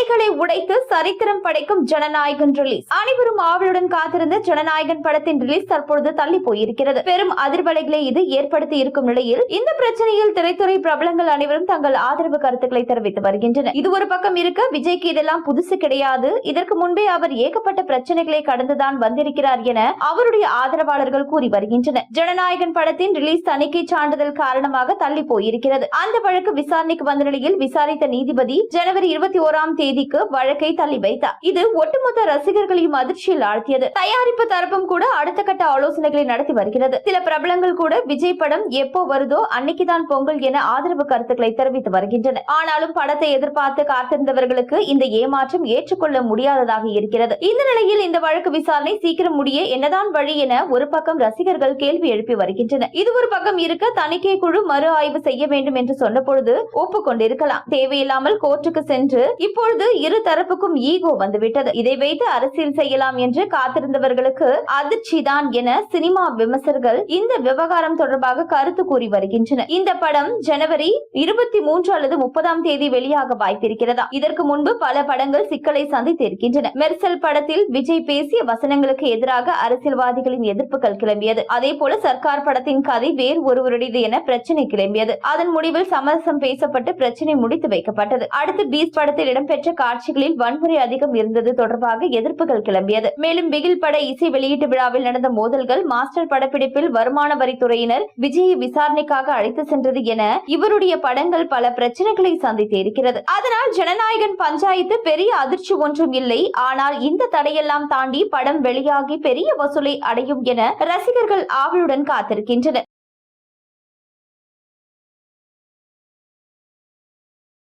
தடைகளை உடைத்து சரித்திரம் படைக்கும் ஜனநாயகன் ரிலீஸ். அனைவரும் ஆவலுடன் காத்திருந்த ஜனநாயகன் படத்தின் ரிலீஸ் தற்பொழுது தள்ளி போயிருக்கிறது. பெரும் அதிர்வலைகளை இது ஏற்படுத்தி இருக்கும் நிலையில் இந்த பிரச்சனையில் திரைத்துறை பிரபலங்கள் அனைவரும் தங்கள் ஆதரவு கருத்துக்களை தெரிவித்து வருகின்றனர். இது ஒரு பக்கம் இருக்க, விஜய்க்கு இதெல்லாம் புதுசு கிடையாது, இதற்கு முன்பே அவர் ஏகப்பட்ட பிரச்சனைகளை கடந்துதான் வந்திருக்கிறார் என அவருடைய ஆதரவாளர்கள் கூறி வருகின்றனர். ஜனநாயகன் படத்தின் ரிலீஸ் தணிக்கை சான்றிதழ் காரணமாக தள்ளி போயிருக்கிறது. அந்த வழக்கு விசாரணைக்கு வந்த நிலையில் விசாரித்த நீதிபதி ஜனவரி 21ஆம் தேதிக்கு வழக்கை தள்ளி வைத்தார். இது ஒட்டுமொத்த ரசிகர்களையும் அதிர்ச்சியில் ஆழ்த்தியது. தயாரிப்பு தரப்பும் கூட அடுத்த கட்ட ஆலோசனைகளை நடத்தி வருகிறது. சில பிரபலங்கள் கூட விஜய் படம் எப்போ வருதோ அன்னைக்குதான் பொங்கல் என ஆதரவு கருத்துக்களை தெரிவித்து வருகின்றனர். ஆனாலும் படத்தை எதிர்பார்த்து காத்திருந்தவர்களுக்கு இந்த ஏமாற்றம் ஏற்றுக்கொள்ள முடியாததாக இருக்கிறது. இந்த நிலையில் இந்த வழக்கு விசாரணை சீக்கிரம் முடிய என்னதான் வழி என ஒரு பக்கம் ரசிகர்கள் கேள்வி எழுப்பி வருகின்றனர். இது ஒரு பக்கம் இருக்க, தணிக்கை குழு மறு ஆய்வு செய்ய வேண்டும் என்று சொன்ன பொழுது ஒப்புக்கொண்டிருக்கலாம். தேவையில்லாமல் கோர்ட்டுக்கு சென்று இப்பொழுது இரு தரப்புக்கும் ஈகோ வந்துவிட்டது. இதை வைத்து அரசியல் செய்யலாம் என்று காத்திருந்தவர்களுக்கு அதிர்ச்சிதான் என சினிமா விமர்சகர்கள் இந்த விவகாரம் தொடர்பாக கருத்து கூறி வருகின்றனர். இந்த படம் ஜனவரி 23 அல்லது 30ஆம் தேதி வெளியாக வாய்ப்பிருக்கிறதா? இதற்கு முன்பு பல படங்கள் சிக்கலை சந்தித்து இருக்கின்றன. மெர்சல் படத்தில் விஜய் பேசிய வசனங்களுக்கு எதிராக அரசியல்வாதிகளின் எதிர்ப்புகள் கிளம்பியது. அதே போல சர்க்கார் படத்தின் கதை வேறு ஒருவருடையது என பிரச்சனை கிளம்பியது. அதன் முடிவில் சமரசம் பேசப்பட்டு பிரச்சனை முடித்து வைக்கப்பட்டது. அடுத்து பீஸ் படத்தில் இடம்பெற்ற காட்சிகளில் வன்முறை அதிகம் இருந்தது தொடர்பாக எதிர்ப்புகள் கிளம்பியது. மேலும் பிகில் பட இசை வெளியீட்டு விழாவில் நடந்த மோதல்கள், மாஸ்டர் படப்பிடிப்பில் வருமான வரித்துறையினர் விஜயை விசாரணைக்காக அழைத்து சென்றது என இவருடைய படங்கள் பல பிரச்சனைகளை சந்தித்து இருக்கிறது. அதனால் ஜனநாயகன் பஞ்சாயத்து பெரிய அதிர்ச்சி ஒன்றும் இல்லை. ஆனால் இந்த தடையெல்லாம் தாண்டி படம் வெளியாகி பெரிய வசூலை அடையும் என ரசிகர்கள் ஆவலுடன் காத்திருக்கின்றனர்.